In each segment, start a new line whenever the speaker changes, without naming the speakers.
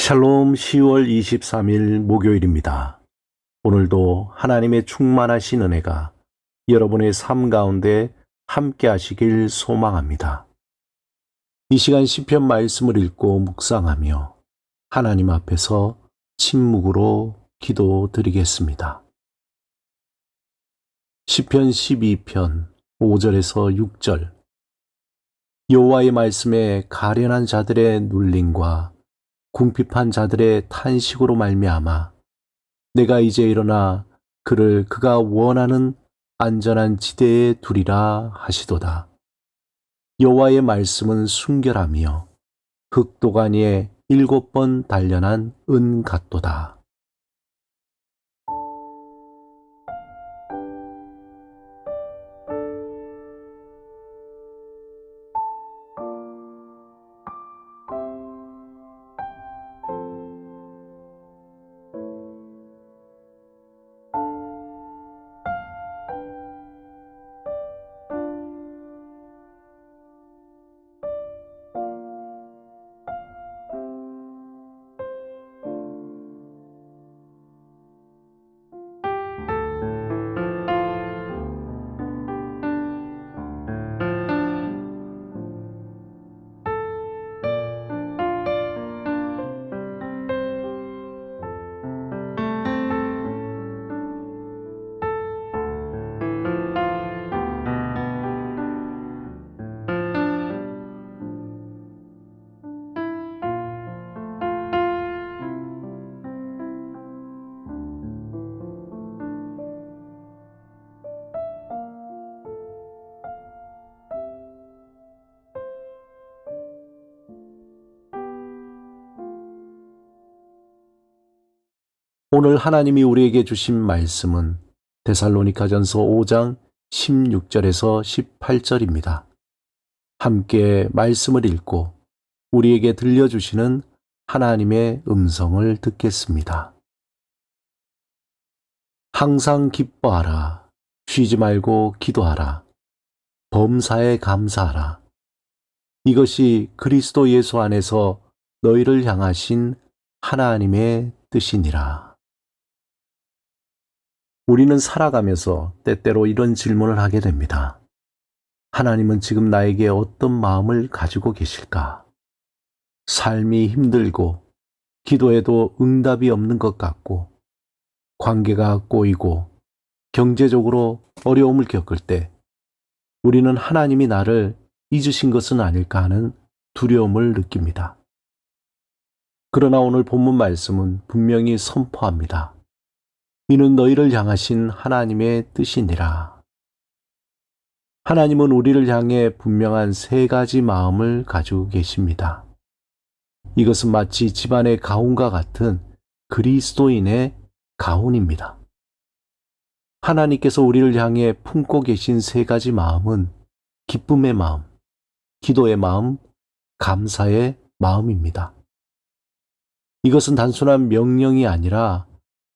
샬롬 10월 23일 목요일입니다. 오늘도 하나님의 충만하신 은혜가 여러분의 삶 가운데 함께 하시길 소망합니다. 이 시간 시편 말씀을 읽고 묵상하며 하나님 앞에서 침묵으로 기도드리겠습니다. 시편 12편 5절에서 6절. 여호와의 말씀에 가련한 자들의 눌림과 궁핍한 자들의 탄식으로 말미암아 내가 이제 일어나 그를 그가 원하는 안전한 지대에 두리라 하시도다. 여호와의 말씀은 순결하며 흑도가니에 7번 단련한 은 같도다. 오늘 하나님이 우리에게 주신 말씀은 데살로니가전서 5장 16절에서 18절입니다. 함께 말씀을 읽고 우리에게 들려주시는 하나님의 음성을 듣겠습니다. 항상 기뻐하라. 쉬지 말고 기도하라. 범사에 감사하라. 이것이 그리스도 예수 안에서 너희를 향하신 하나님의 뜻이니라. 우리는 살아가면서 때때로 이런 질문을 하게 됩니다. 하나님은 지금 나에게 어떤 마음을 가지고 계실까? 삶이 힘들고 기도해도 응답이 없는 것 같고 관계가 꼬이고 경제적으로 어려움을 겪을 때 우리는 하나님이 나를 잊으신 것은 아닐까 하는 두려움을 느낍니다. 그러나 오늘 본문 말씀은 분명히 선포합니다. 이는 너희를 향하신 하나님의 뜻이니라. 하나님은 우리를 향해 분명한 3가지 마음을 가지고 계십니다. 이것은 마치 집안의 가훈과 같은 그리스도인의 가훈입니다. 하나님께서 우리를 향해 품고 계신 3가지 마음은 기쁨의 마음, 기도의 마음, 감사의 마음입니다. 이것은 단순한 명령이 아니라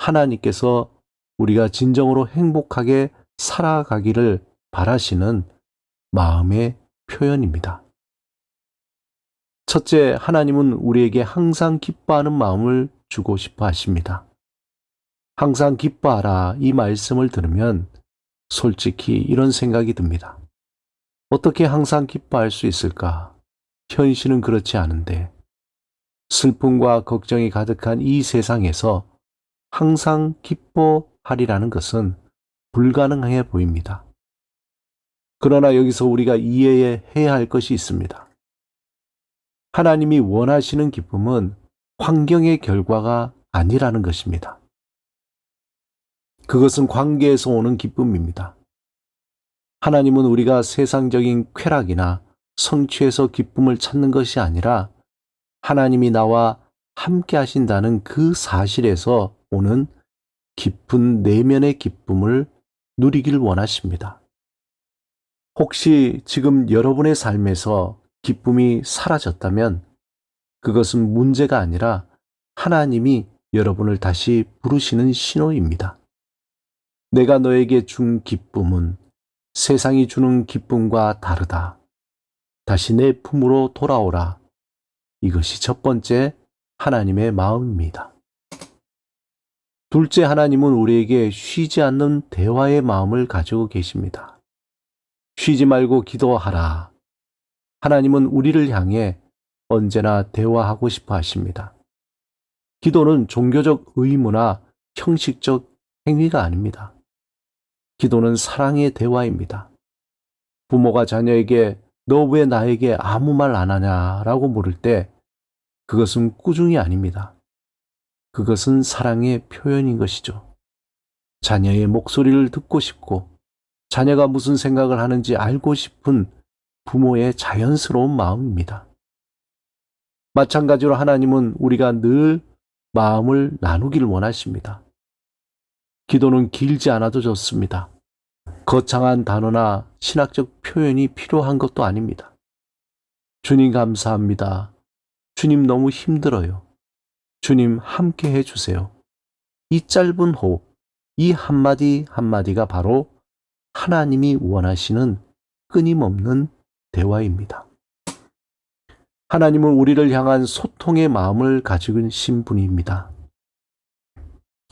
하나님께서 우리가 진정으로 행복하게 살아가기를 바라시는 마음의 표현입니다. 첫째, 하나님은 우리에게 항상 기뻐하는 마음을 주고 싶어 하십니다. 항상 기뻐하라 이 말씀을 들으면 솔직히 이런 생각이 듭니다. 어떻게 항상 기뻐할 수 있을까? 현실은 그렇지 않은데 슬픔과 걱정이 가득한 이 세상에서 항상 기뻐하리라는 것은 불가능해 보입니다. 그러나 여기서 우리가 이해해야 할 것이 있습니다. 하나님이 원하시는 기쁨은 환경의 결과가 아니라는 것입니다. 그것은 관계에서 오는 기쁨입니다. 하나님은 우리가 세상적인 쾌락이나 성취에서 기쁨을 찾는 것이 아니라 하나님이 나와 함께 하신다는 그 사실에서 오는 깊은 내면의 기쁨을 누리길 원하십니다. 혹시 지금 여러분의 삶에서 기쁨이 사라졌다면 그것은 문제가 아니라 하나님이 여러분을 다시 부르시는 신호입니다. 내가 너에게 준 기쁨은 세상이 주는 기쁨과 다르다. 다시 내 품으로 돌아오라. 이것이 첫 번째 하나님의 마음입니다. 둘째, 하나님은 우리에게 쉬지 않는 대화의 마음을 가지고 계십니다. 쉬지 말고 기도하라. 하나님은 우리를 향해 언제나 대화하고 싶어 하십니다. 기도는 종교적 의무나 형식적 행위가 아닙니다. 기도는 사랑의 대화입니다. 부모가 자녀에게 너 왜 나에게 아무 말 안 하냐라고 물을 때 그것은 꾸중이 아닙니다. 그것은 사랑의 표현인 것이죠. 자녀의 목소리를 듣고 싶고 자녀가 무슨 생각을 하는지 알고 싶은 부모의 자연스러운 마음입니다. 마찬가지로 하나님은 우리가 늘 마음을 나누기를 원하십니다. 기도는 길지 않아도 좋습니다. 거창한 단어나 신학적 표현이 필요한 것도 아닙니다. 주님 감사합니다. 주님 너무 힘들어요. 주님 함께 해주세요. 이 짧은 호흡, 이 한마디 한마디가 바로 하나님이 원하시는 끊임없는 대화입니다. 하나님은 우리를 향한 소통의 마음을 가지고 계신 분입니다.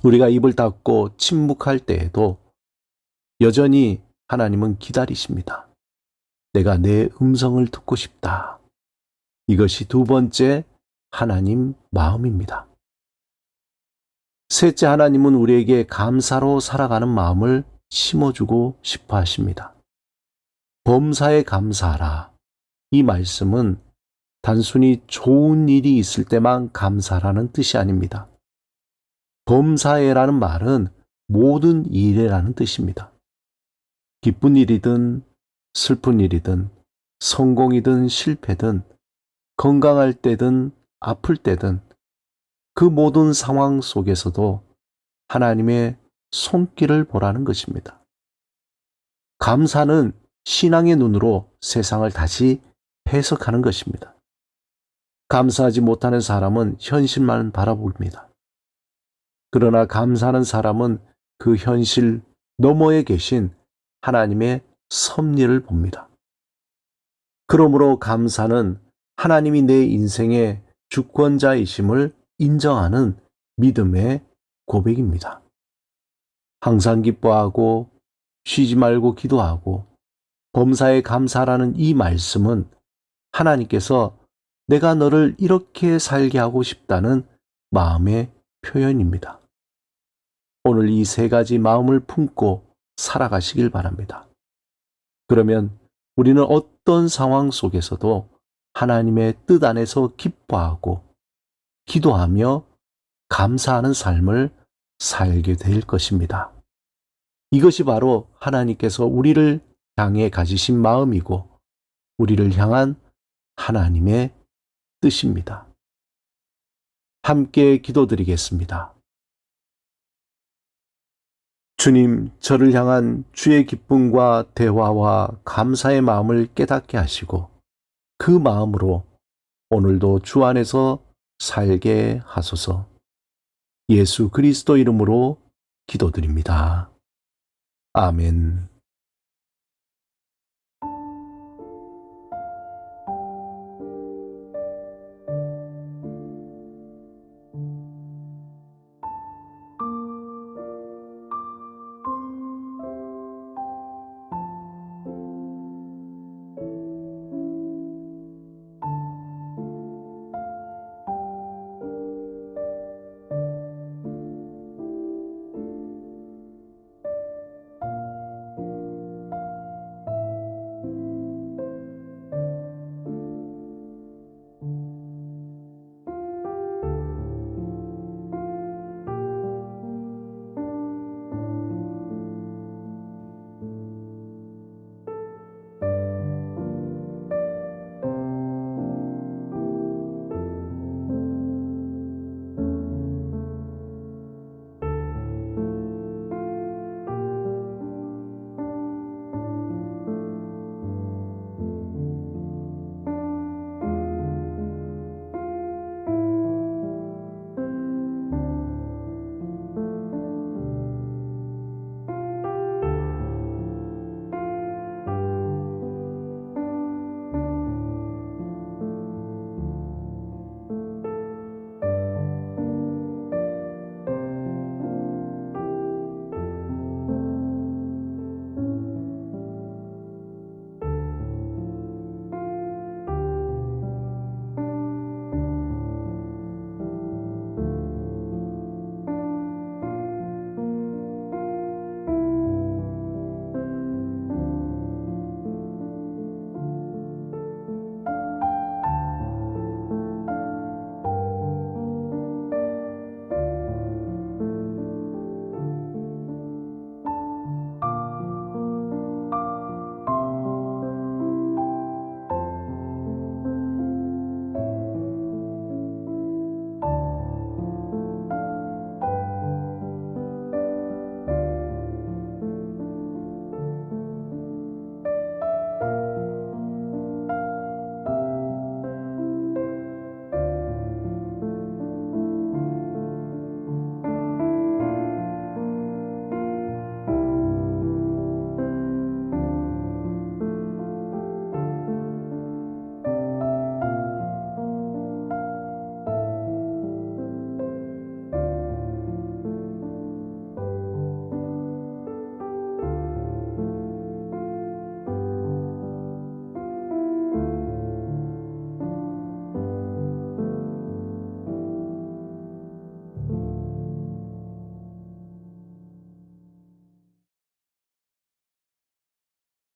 우리가 입을 닫고 침묵할 때에도 여전히 하나님은 기다리십니다. 내가 내 음성을 듣고 싶다. 이것이 두 번째 하나님 마음입니다. 셋째, 하나님은 우리에게 감사로 살아가는 마음을 심어주고 싶어 하십니다. 범사에 감사하라. 이 말씀은 단순히 좋은 일이 있을 때만 감사라는 뜻이 아닙니다. 범사에라는 말은 모든 일이라는 뜻입니다. 기쁜 일이든 슬픈 일이든 성공이든 실패든 건강할 때든 아플 때든 그 모든 상황 속에서도 하나님의 손길을 보라는 것입니다. 감사는 신앙의 눈으로 세상을 다시 해석하는 것입니다. 감사하지 못하는 사람은 현실만 바라봅니다. 그러나 감사하는 사람은 그 현실 너머에 계신 하나님의 섭리를 봅니다. 그러므로 감사는 하나님이 내 인생의 주권자이심을 인정하는 믿음의 고백입니다. 항상 기뻐하고 쉬지 말고 기도하고 범사에 감사라는 이 말씀은 하나님께서 내가 너를 이렇게 살게 하고 싶다는 마음의 표현입니다. 오늘 이 세 가지 마음을 품고 살아가시길 바랍니다. 그러면 우리는 어떤 상황 속에서도 하나님의 뜻 안에서 기뻐하고 기도하며 감사하는 삶을 살게 될 것입니다. 이것이 바로 하나님께서 우리를 향해 가지신 마음이고 우리를 향한 하나님의 뜻입니다. 함께 기도드리겠습니다. 주님, 저를 향한 주의 기쁨과 대화와 감사의 마음을 깨닫게 하시고 그 마음으로 오늘도 주 안에서 살게 하소서. 예수 그리스도 이름으로 기도드립니다. 아멘.